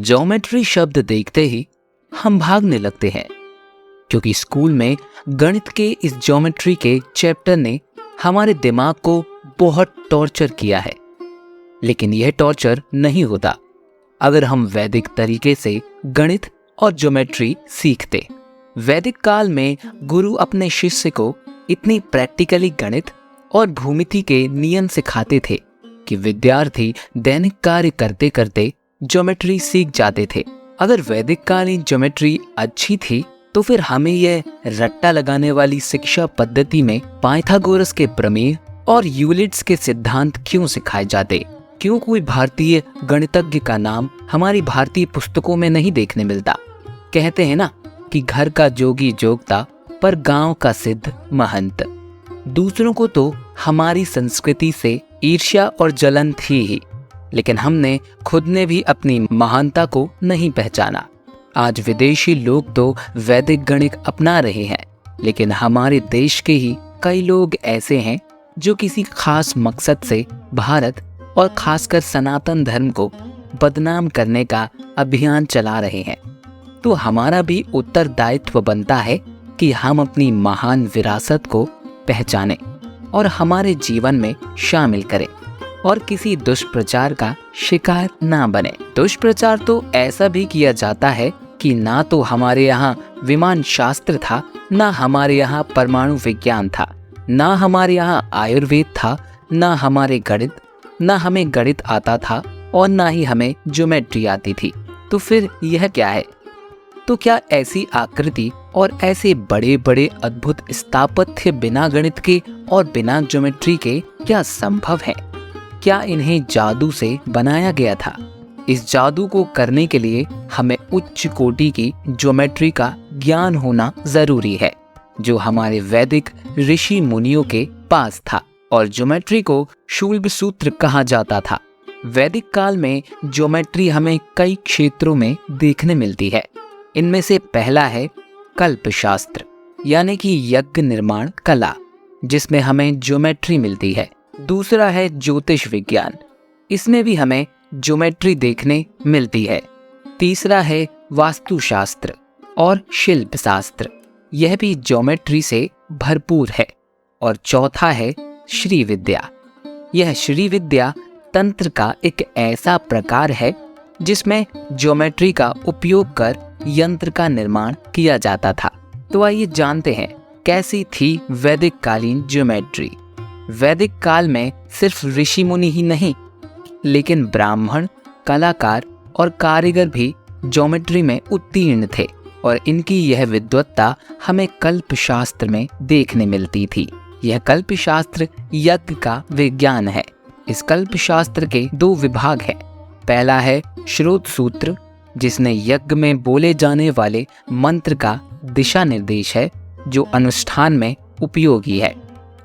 Geometry शब्द देखते ही हम भागने लगते हैं, क्योंकि स्कूल में गणित के इस ज्योमेट्री के चैप्टर ने हमारे दिमाग को बहुत टॉर्चर किया है। लेकिन यह टॉर्चर नहीं होता अगर हम वैदिक तरीके से गणित और ज्योमेट्री सीखते। वैदिक काल में गुरु अपने शिष्य को इतनी प्रैक्टिकली गणित और भूमिति के नियम सिखाते थे कि विद्यार्थी दैनिक कार्य करते करते ज्योमेट्री सीख जाते थे। अगर वैदिक कालीन ज्योमेट्री अच्छी थी तो फिर हमें यह रट्टा लगाने वाली शिक्षा पद्धति में पाइथागोरस के प्रमेय और यूलिड्स के सिद्धांत क्यों सिखाए जाते? क्यों कोई भारतीय गणितज्ञ का नाम हमारी भारतीय पुस्तकों में नहीं देखने मिलता? कहते हैं ना कि घर का जोगी जोगता पर गांव का सिद्ध महंत। दूसरों को तो हमारी संस्कृति से ईर्ष्या और जलन थी ही, लेकिन हमने खुद ने भी अपनी महानता को नहीं पहचाना। आज विदेशी लोग तो वैदिक गणित अपना रहे हैं, लेकिन हमारे देश के ही कई लोग ऐसे हैं जो किसी खास मकसद से भारत और खासकर सनातन धर्म को बदनाम करने का अभियान चला रहे हैं। तो हमारा भी उत्तरदायित्व बनता है कि हम अपनी महान विरासत को पहचानें और हमारे जीवन में शामिल करें और किसी दुष्प्रचार का शिकार ना बने। दुष्प्रचार तो ऐसा भी किया जाता है कि ना तो हमारे यहाँ विमान शास्त्र था, ना हमारे यहाँ परमाणु विज्ञान था, ना हमारे यहाँ आयुर्वेद था, ना हमारे गणित, ना हमें गणित आता था और ना ही हमें ज्योमेट्री आती थी। तो फिर यह क्या है? तो क्या ऐसी आकृति और ऐसे बड़े बड़े अद्भुत स्थापत्य बिना गणित के और बिना ज्योमेट्री के क्या संभव है? क्या इन्हें जादू से बनाया गया था? इस जादू को करने के लिए हमें उच्च कोटि की ज्योमेट्री का ज्ञान होना जरूरी है, जो हमारे वैदिक ऋषि मुनियों के पास था। और ज्योमेट्री को शूल्ब सूत्र कहा जाता था। वैदिक काल में ज्योमेट्री हमें कई क्षेत्रों में देखने मिलती है। इनमें से पहला है कल्प शास्त्र, यानी कि यज्ञ निर्माण कला, जिसमें हमें ज्योमेट्री मिलती है। दूसरा है ज्योतिष विज्ञान, इसमें भी हमें ज्योमेट्री देखने मिलती है। तीसरा है वास्तुशास्त्र और शिल्प शास्त्र, यह भी ज्योमेट्री से भरपूर है। और चौथा है श्री विद्या। यह श्री विद्या तंत्र का एक ऐसा प्रकार है जिसमें ज्योमेट्री का उपयोग कर यंत्र का निर्माण किया जाता था। तो आइए जानते हैं कैसी थी वैदिक कालीन ज्योमेट्री। वैदिक काल में सिर्फ ऋषि मुनि ही नहीं, लेकिन ब्राह्मण, कलाकार और कारीगर भी ज्योमेट्री में उत्तीर्ण थे और इनकी यह विद्वत्ता हमें कल्प शास्त्र में देखने मिलती थी। यह कल्प शास्त्र यज्ञ का विज्ञान है। इस कल्प शास्त्र के दो विभाग हैं। पहला है श्रोत सूत्र, जिसने यज्ञ में बोले जाने वाले मंत्र का दिशा निर्देश है, जो अनुष्ठान में उपयोगी है।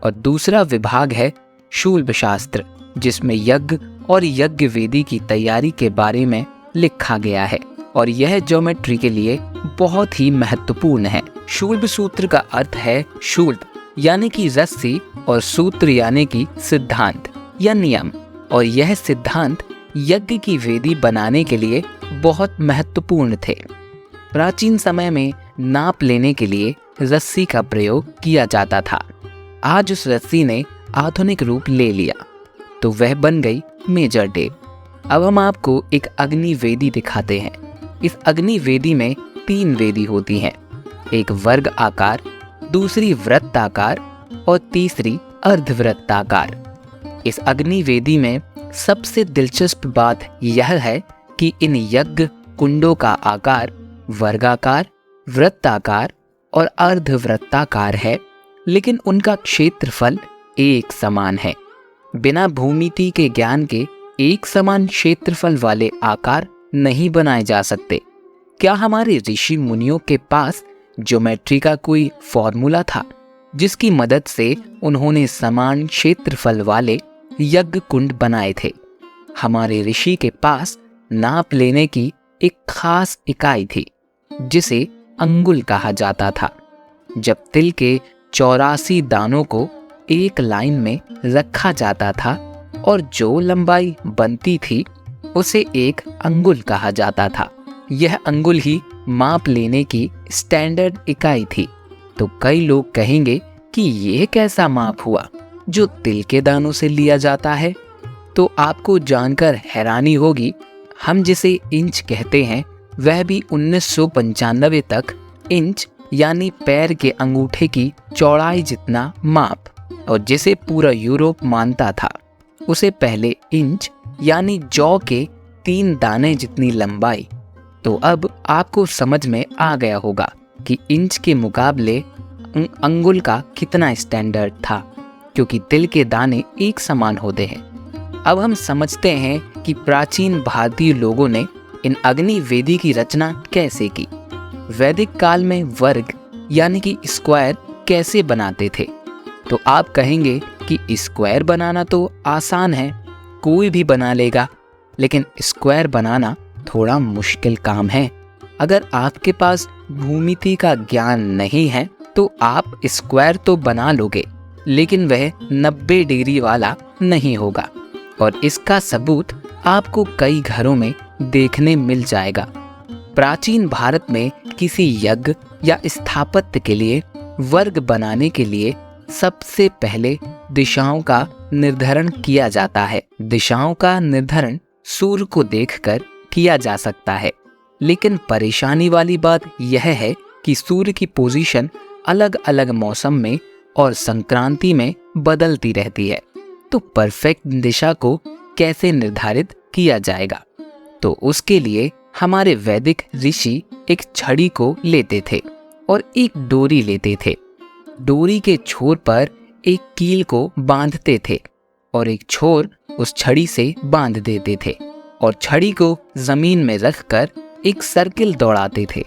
और दूसरा विभाग है शूल्ब शास्त्र, जिसमें यज्ञ और यज्ञ वेदी की तैयारी के बारे में लिखा गया है और यह ज्योमेट्री के लिए बहुत ही महत्वपूर्ण है। शूल्ब सूत्र का अर्थ है शूल्ब यानी कि रस्सी और सूत्र यानी कि सिद्धांत या नियम, और यह सिद्धांत यज्ञ की वेदी बनाने के लिए बहुत महत्वपूर्ण थे। प्राचीन समय में नाप लेने के लिए रस्सी का प्रयोग किया जाता था। आज उस रस्सी ने आधुनिक रूप ले लिया तो वह बन गई मेजर टेप। अब हम आपको एक अग्नि वेदी दिखाते हैं। इस अग्नि वेदी में 3 वेदी होती हैं, एक वर्ग आकार, दूसरी वृत्ताकार और तीसरी अर्धवृत्ताकार। इस अग्नि वेदी में सबसे दिलचस्प बात यह है कि इन यज्ञ कुंडों का आकार वर्गाकार, वृत्ताकार और अर्धवृत्ताकार है, लेकिन उनका क्षेत्रफल एक समान है। बिना भूमिति के ज्ञान के एक समान क्षेत्रफल वाले आकार नहीं बनाए जा सकते। क्या हमारे ऋषि मुनियों के पास ज्योमेट्री का कोई फॉर्मूला था जिसकी मदद से उन्होंने समान क्षेत्रफल वाले यज्ञ कुंड बनाए थे? हमारे ऋषि के पास नाप लेने की एक खास इकाई थी जिसे अंगुल कहा जाता था। जब तिल के 84 दानों को एक लाइन में रखा जाता था और जो लंबाई बनती थी उसे एक अंगुल कहा जाता था। यह अंगुल ही माप लेने की स्टैंडर्ड इकाई थी। तो कई लोग कहेंगे कि यह कैसा माप हुआ जो तिल के दानों से लिया जाता है। तो आपको जानकर हैरानी होगी, हम जिसे इंच कहते हैं वह भी 1995 तक इंच यानी पैर के अंगूठे की चौड़ाई जितना माप, और जिसे पूरा यूरोप मानता था उसे पहले इंच यानी जौ के 3 दाने जितनी लंबाई। तो अब आपको समझ में आ गया होगा कि इंच के मुकाबले अंगुल का कितना स्टैंडर्ड था, क्योंकि तिल के दाने एक समान होते हैं। अब हम समझते हैं कि प्राचीन भारतीय लोगों ने इन अग्नि वेदी की रचना कैसे की। वैदिक काल में वर्ग यानी कि स्क्वायर कैसे बनाते थे। तो आप कहेंगे कि स्क्वायर बनाना तो आसान है, कोई भी बना लेगा, लेकिन स्क्वायर बनाना थोड़ा मुश्किल काम है। अगर आपके पास भूमिति का ज्ञान नहीं है तो आप स्क्वायर तो बना लोगे, लेकिन वह 90 डिग्री वाला नहीं होगा। और इसका सबूत आपको कई घरों में देखने मिल जाएगा। प्राचीन भारत में किसी यज्ञ या स्थापत्य के लिए वर्ग बनाने के लिए सबसे पहले दिशाओं का निर्धारण किया जाता है। दिशाओं का निर्धारण सूर्य को देखकर किया जा सकता है, लेकिन परेशानी वाली बात यह है कि सूर्य की पोजीशन अलग अलग मौसम में और संक्रांति में बदलती रहती है। तो परफेक्ट दिशा को कैसे निर्धारित किया जाएगा? तो उसके लिए हमारे वैदिक ऋषि एक छड़ी को लेते थे और एक डोरी लेते थे। डोरी के छोर पर एक कील को बांधते थे और एक छोर उस छड़ी से बांध देते थे और छड़ी को जमीन में रखकर एक सर्किल दौड़ाते थे।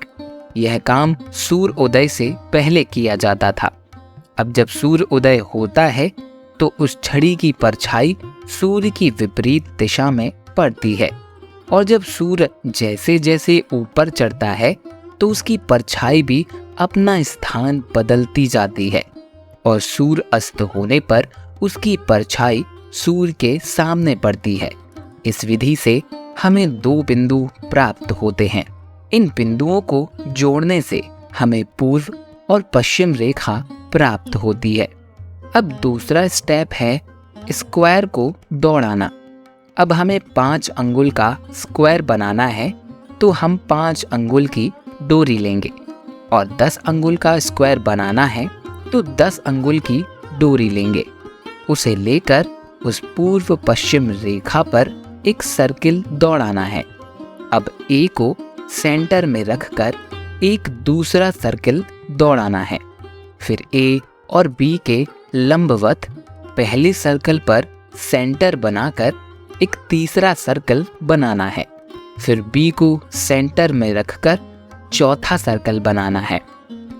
यह काम सूर्य उदय से पहले किया जाता था। अब जब सूर्य उदय होता है तो उस छड़ी की परछाई सूर्य की विपरीत दिशा में पड़ती है, और जब सूर्य जैसे जैसे ऊपर चढ़ता है तो उसकी परछाई भी अपना स्थान बदलती जाती है, और सूर्य अस्त होने पर उसकी परछाई सूर्य के सामने पड़ती है। इस विधि से हमें 2 बिंदु प्राप्त होते हैं। इन बिंदुओं को जोड़ने से हमें पूर्व और पश्चिम रेखा प्राप्त होती है। अब दूसरा स्टेप है स्क्वायर को दौड़ाना। अब हमें 5 अंगुल का स्क्वायर बनाना है, तो हम 5 अंगुल की डोरी लेंगे, और 10 अंगुल का स्क्वायर बनाना है तो 10 अंगुल की डोरी लेंगे। उसे लेकर उस पूर्व पश्चिम रेखा पर एक सर्किल दौड़ाना है। अब ए को सेंटर में रखकर एक दूसरा सर्किल दौड़ाना है। फिर ए और बी के लंबवत पहले सर्कल पर सेंटर बनाकर एक तीसरा सर्कल बनाना है। फिर बी को सेंटर में रखकर चौथा सर्कल बनाना है,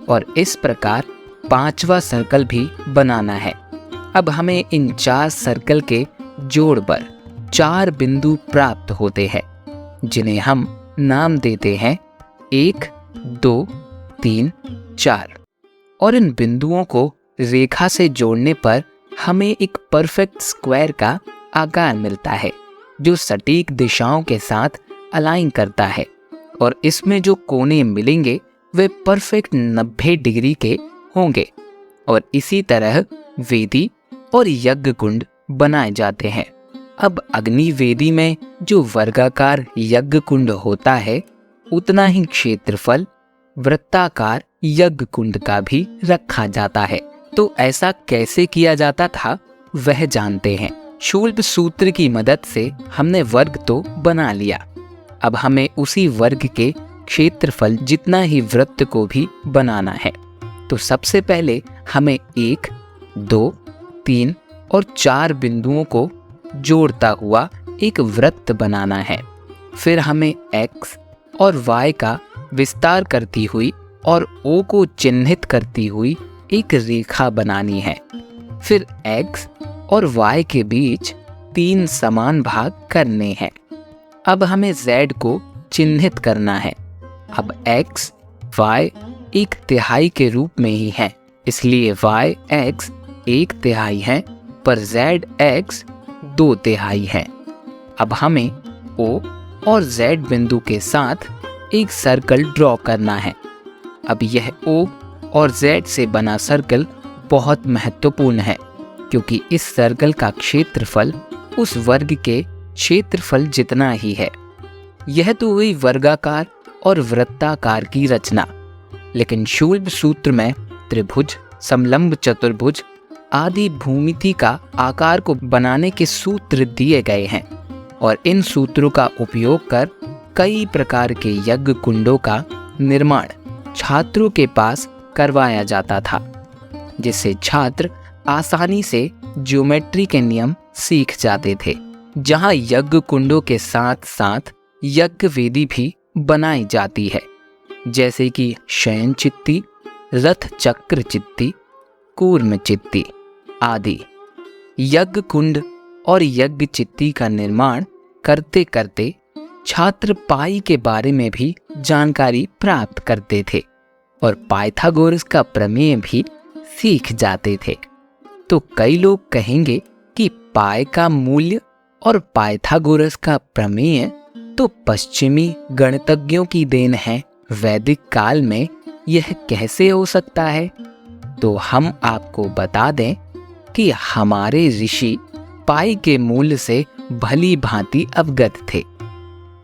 और इस प्रकार 5वां सर्कल भी बनाना है। अब हमें इन 4 सर्कल के जोड़ पर 4 बिंदु प्राप्त होते हैं, जिन्हें हम नाम देते हैं 1, 2, 3, 4। और इन बिंदुओं को रेखा से जोड़ने पर हमें एक परफेक्ट स्क्वायर का आकार मिलता है, जो सटीक दिशाओं के साथ अलाइन करता है, और इसमें जो कोने मिलेंगे वे परफेक्ट 90 डिग्री के होंगे। और इसी तरह वेदी और यज्ञ कुंड बनाए जाते हैं। अब अग्नि वेदी में जो वर्गाकार यज्ञ कुंड होता है, उतना ही क्षेत्रफल वृत्ताकार यज्ञ कुंड का भी रखा जाता है। तो ऐसा कैसे किया जाता था वह जानते हैं। शूल्ब सूत्र की मदद से हमने वर्ग तो बना लिया। अब हमें उसी वर्ग के क्षेत्रफल जितना ही वृत्त को भी बनाना है। तो सबसे पहले हमें 1, 2, 3 और 4 बिंदुओं को जोड़ता हुआ एक वृत्त बनाना है। फिर हमें x और y का विस्तार करती हुई और O को चिन्हित करती हुई एक रेखा बनानी है। फिर x और y के बीच 3 समान भाग करने हैं। अब हमें z को चिन्हित करना है। अब x, y 1/3 के रूप में ही है, इसलिए y x 1/3 है, पर z x 2/3 है। अब हमें O और Z बिंदु के साथ एक सर्कल ड्रॉ करना है। अब यह O और Z से बना सर्कल बहुत महत्वपूर्ण है, क्योंकि इस सर्कल का क्षेत्रफल उस वर्ग के क्षेत्रफल जितना ही है। यह तो हुई वर्गाकार और वृत्ताकार की रचना, लेकिन शूल सूत्र में त्रिभुज, समलंब चतुर्भुज आदि भूमिति का आकार को बनाने के सूत्र दिए गए हैं और इन सूत्रों का उपयोग कर कई प्रकार के यज्ञ कुंडों का निर्माण छात्रों के पास करवाया जाता था, जिससे छात्र आसानी से ज्योमेट्री के नियम सीख जाते थे। जहां यज्ञ कुंडों के साथ साथ यज्ञ वेदी भी बनाई जाती है, जैसे कि शयन चित्ती, रथ चक्र चित्ती, कूर्म चित्ती आदि। यज्ञ कुंड और यज्ञ चित्ती का निर्माण करते करते छात्र पाई के बारे में भी जानकारी प्राप्त करते थे और पाइथागोरस का प्रमेय भी सीख जाते थे। तो कई लोग कहेंगे कि पाई का मूल्य और पाइथागोरस का प्रमेय तो पश्चिमी गणितज्ञों की देन है, वैदिक काल में यह कैसे हो सकता है? तो हम आपको बता दें कि हमारे ऋषि पाई के मूल्य से भली भांति अवगत थे।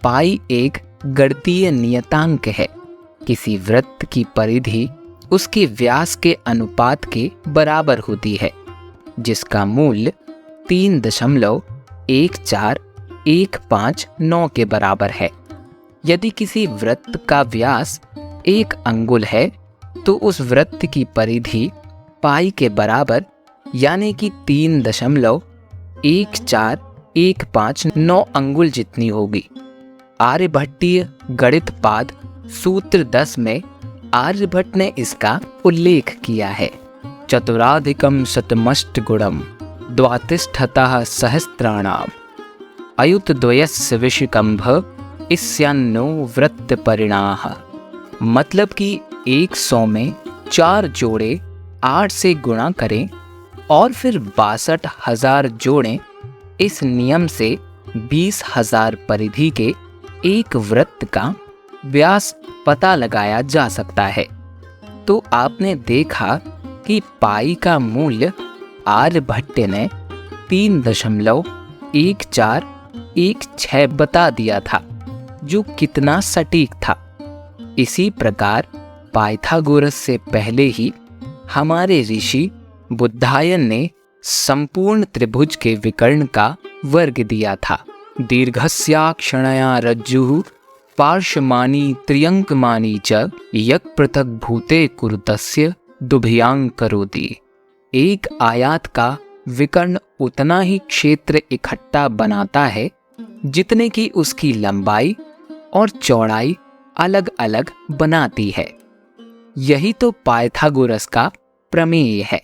पाई एक गणितीय नियतांक है। किसी वृत्त की परिधि उसके व्यास के अनुपात के बराबर होती है, जिसका मूल्य 3.14159 के बराबर है। यदि किसी वृत्त का व्यास 1 अंगुल है तो उस वृत्त की परिधि पाई के बराबर यानी कि 3.14159 अंगुल जितनी होगी। आर्यभट्टीय गणित पाद सूत्र 10 में आर्यभट्ट ने इसका उल्लेख किया है। चतुराधिकम शतमष्ट गुणम द्वातिष्ठतः सहस्त्राणाम अयुतद्वयस्य विषकंभ इस्यान्नो वृत्त परिणाह। मतलब कि 100 में 4 जोड़े 8 से गुणा करें और फिर 62,000 जोड़ें। इस नियम से 20,000 परिधि के एक वृत्त का व्यास पता लगाया जा सकता है। तो आपने देखा कि पाई का मूल्य आर्यभट्ट ने 3.1416 बता दिया था, जो कितना सटीक था। इसी प्रकार पाइथागोरस से पहले ही हमारे ऋषि बुद्धायन ने संपूर्ण त्रिभुज के विकर्ण का वर्ग दिया था। दीर्घस्याक्षणया रज्जुः पार्श्वमानी त्र्यंकमानी च यक पृथक भूते कुरुतस्य दुभ्यांग करोति। एक आयात का विकर्ण उतना ही क्षेत्र इकट्ठा बनाता है जितने की उसकी लंबाई और चौड़ाई अलग अलग बनाती है। यही तो पाइथागोरस का प्रमेय है।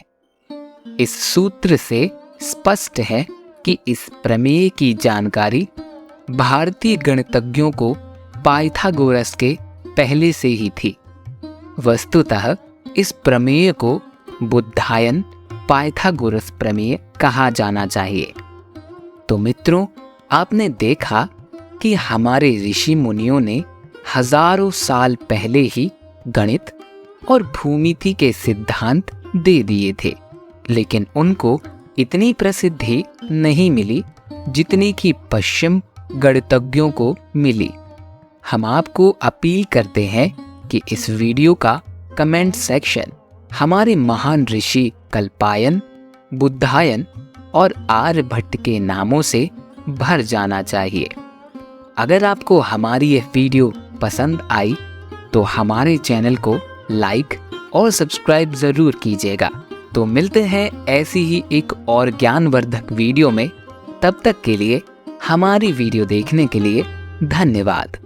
इस सूत्र से स्पष्ट है कि इस प्रमेय की जानकारी भारतीय गणितज्ञों को पाइथागोरस के पहले से ही थी। वस्तुतः इस प्रमेय को बुद्धायन पाइथागोरस प्रमेय कहा जाना चाहिए। तो मित्रों, आपने देखा कि हमारे ऋषि मुनियों ने हजारों साल पहले ही गणित और भूमिति के सिद्धांत दे दिए थे, लेकिन उनको इतनी प्रसिद्धि नहीं मिली जितनी कि पश्चिम गणितज्ञों को मिली। हम आपको अपील करते हैं कि इस वीडियो का कमेंट सेक्शन हमारे महान ऋषि कल्पायन, बुद्धायन और आर्यभट्ट के नामों से भर जाना चाहिए। अगर आपको हमारी यह वीडियो पसंद आई तो हमारे चैनल को लाइक और सब्सक्राइब ज़रूर कीजिएगा। तो मिलते हैं ऐसी ही एक और ज्ञानवर्धक वीडियो में। तब तक के लिए हमारी वीडियो देखने के लिए धन्यवाद।